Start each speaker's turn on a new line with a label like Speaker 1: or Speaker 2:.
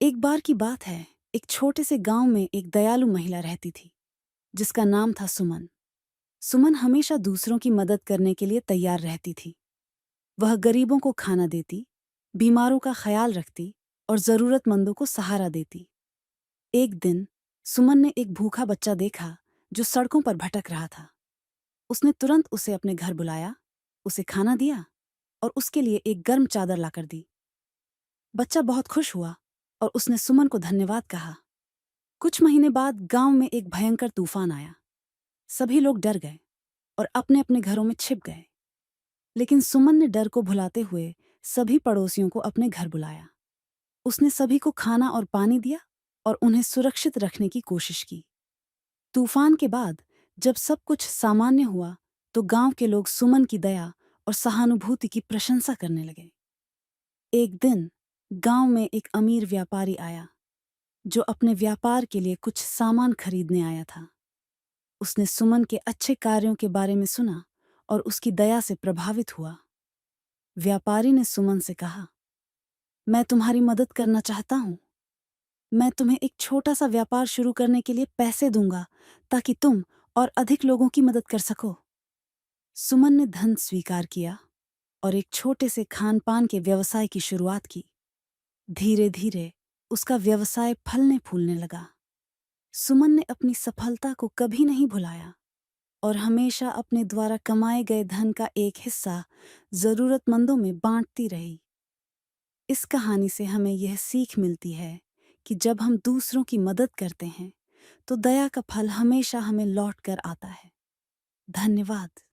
Speaker 1: एक बार की बात है। एक छोटे से गांव में एक दयालु महिला रहती थी जिसका नाम था सुमन। सुमन हमेशा दूसरों की मदद करने के लिए तैयार रहती थी। वह गरीबों को खाना देती, बीमारों का ख्याल रखती और जरूरतमंदों को सहारा देती। एक दिन सुमन ने एक भूखा बच्चा देखा जो सड़कों पर भटक रहा था। उसने तुरंत उसे अपने घर बुलाया, उसे खाना दिया और उसके लिए एक गर्म चादर लाकर दी। बच्चा बहुत खुश हुआ और उसने सुमन को धन्यवाद कहा। कुछ महीने बाद गांव में एक भयंकर तूफान आया। सभी लोग डर गए और अपने अपने घरों में छिप गए। लेकिन सुमन ने डर को भुलाते हुए सभी पड़ोसियों को अपने घर बुलाया। उसने सभी को खाना और पानी दिया और उन्हें सुरक्षित रखने की कोशिश की। तूफान के बाद जब सब कुछ सामान्य हुआ तो गांव के लोग सुमन की दया और सहानुभूति की प्रशंसा करने लगे। एक दिन गांव में एक अमीर व्यापारी आया जो अपने व्यापार के लिए कुछ सामान खरीदने आया था। उसने सुमन के अच्छे कार्यों के बारे में सुना और उसकी दया से प्रभावित हुआ। व्यापारी ने सुमन से कहा, मैं तुम्हारी मदद करना चाहता हूँ। मैं तुम्हें एक छोटा सा व्यापार शुरू करने के लिए पैसे दूंगा ताकि तुम और अधिक लोगों की मदद कर सको। सुमन ने धन स्वीकार किया और एक छोटे से खान पान के व्यवसाय की शुरुआत की। धीरे धीरे उसका व्यवसाय फलने फूलने लगा। सुमन ने अपनी सफलता को कभी नहीं भुलाया और हमेशा अपने द्वारा कमाए गए धन का एक हिस्सा जरूरतमंदों में बांटती रही। इस कहानी से हमें यह सीख मिलती है कि जब हम दूसरों की मदद करते हैं तो दया का फल हमेशा हमें लौट कर आता है। धन्यवाद।